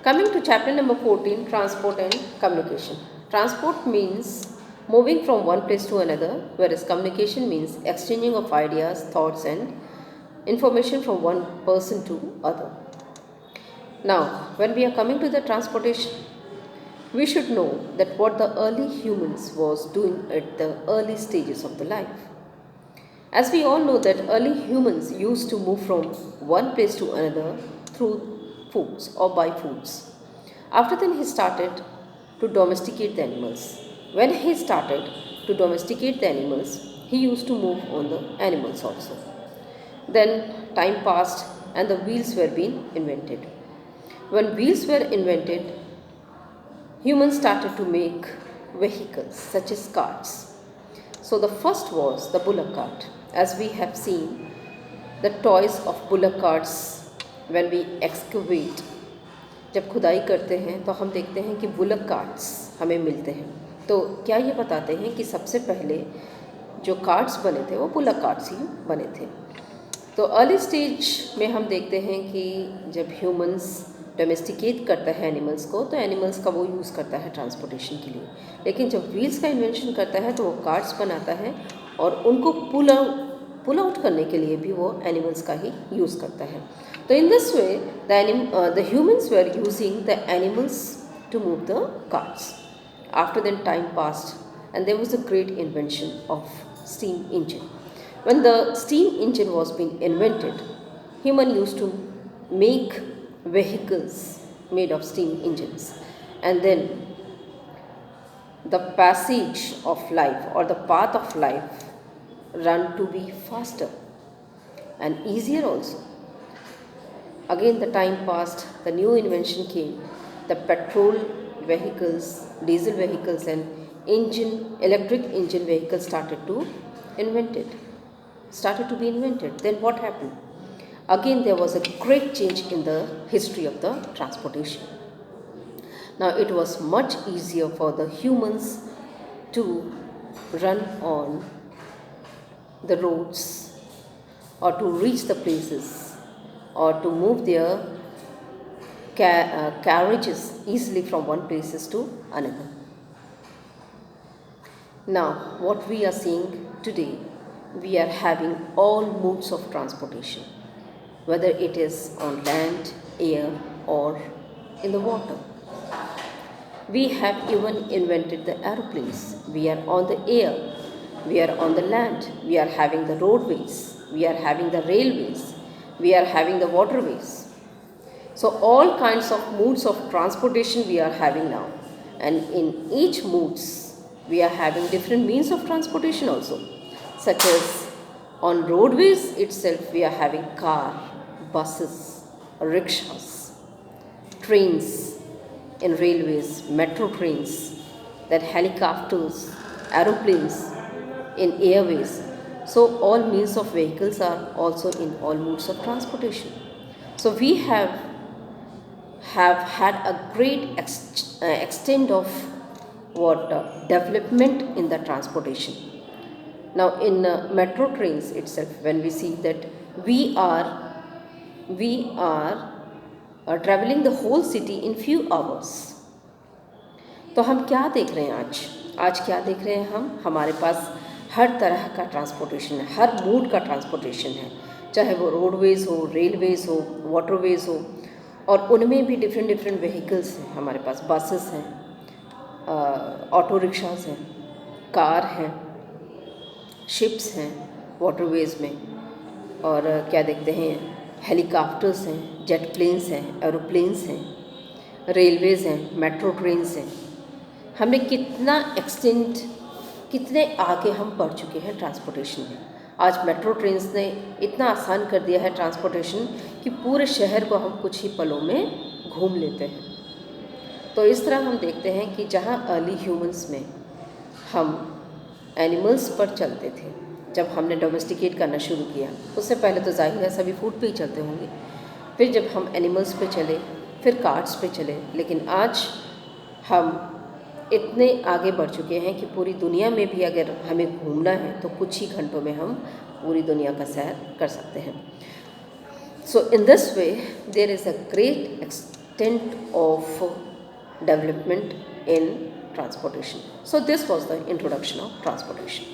Coming to chapter number 14, transport and communication. Transport means moving from one place to another, whereas communication means exchanging of ideas, thoughts and information from one person to other. Now, when we are coming to the transportation, we should know that what the early humans was doing at the early stages of the life. As we all know that early humans used to move from one place to another through foods or by foods. After then he started to domesticate the animals. When he started to domesticate the animals, he used to move on the animals also. Then time passed and the wheels were being invented. When wheels were invented, humans started to make vehicles such as carts. So the first was the bullock cart. As we have seen, the toys of bullock carts when we excavate, जब खुदाई करते हैं तो हम देखते हैं कि bullock carts हमें मिलते हैं. तो क्या ये बताते हैं कि सबसे पहले जो कार्ट्स बने थे वो बुलक कार्ट्स ही बने थे. तो अर्ली स्टेज में हम देखते हैं कि जब ह्यूमंस डोमेस्टिकेट करता है एनिमल्स को तो एनिमल्स का वो यूज़ करता है ट्रांसपोर्टेशन के लिए. लेकिन जब व्हील्स का इन्वेंशन करता है तो वो कार्ट्स बनाता है और उनको पुल आउट करने के लिए भी वो एनिमल्स का ही यूज़ करता है. तो in this way the humans were using the animals to move the carts. After then time passed and there was a great invention of steam engine. When the steam engine was being invented, human used to make vehicles made of steam engines, and then the passage of life or the path of life run to be faster and easier also. Again the time passed, the new invention came, the petrol vehicles, diesel vehicles and electric engine vehicles started to be invented. Then what happened? Again there was a great change in the history of the transportation. Now it was much easier for the humans to run on the roads or to reach the places or to move their carriages easily from one places to another. Now what we are seeing today, we are having all modes of transportation, whether it is on land, air or in the water. We have even invented the aeroplanes. We are on the air, we are on the land, we are having the roadways, we are having the railways, we are having the waterways. So all kinds of modes of transportation we are having now, and in each modes we are having different means of transportation also, such as on roadways itself we are having car, buses, rickshaws, trains, in railways, metro trains, then helicopters, aeroplanes, in airways. So all means of vehicles are also in all modes of transportation. So we have had a great extent of development in the transportation. Now in metro trains itself, when we see that we are traveling the whole city in few hours. तो हम क्या देख रहे हैं आज क्या देख रहे हैं हमारे पास हर तरह का ट्रांसपोर्टेशन है, हर मोड का ट्रांसपोर्टेशन है, चाहे वो रोडवेज हो, रेलवेज हो, वाटरवेज हो, और उनमें भी डिफरेंट व्हीकल्स हैं हमारे पास. बसेस हैं, ऑटो रिक्शास हैं, कार हैं, शिप्स हैं वाटरवेज में, और क्या देखते हैं, हेलीकॉप्टर्स हैं, जेट प्लेन्स हैं, एरोप्लेन्स हैं, रेलवेज़ हैं, मेट्रो ट्रेन्स हैं. हमने कितने आगे हम बढ़ चुके हैं ट्रांसपोर्टेशन में. आज मेट्रो ट्रेन्स ने इतना आसान कर दिया है ट्रांसपोर्टेशन कि पूरे शहर को हम कुछ ही पलों में घूम लेते हैं. तो इस तरह हम देखते हैं कि जहाँ अर्ली ह्यूमंस में हम एनिमल्स पर चलते थे, जब हमने डोमेस्टिकेट करना शुरू किया, उससे पहले तो जाहिर है सभी फूड पे ही चलते होंगे, फिर जब हम एनिमल्स पे चले, फिर कार्ट्स पे चले, लेकिन आज हम इतने आगे बढ़ चुके हैं कि पूरी दुनिया में भी अगर हमें घूमना है तो कुछ ही घंटों में हम पूरी दुनिया का सैर कर सकते हैं. So in this way there is a great extent of development in transportation. So this was the introduction of transportation.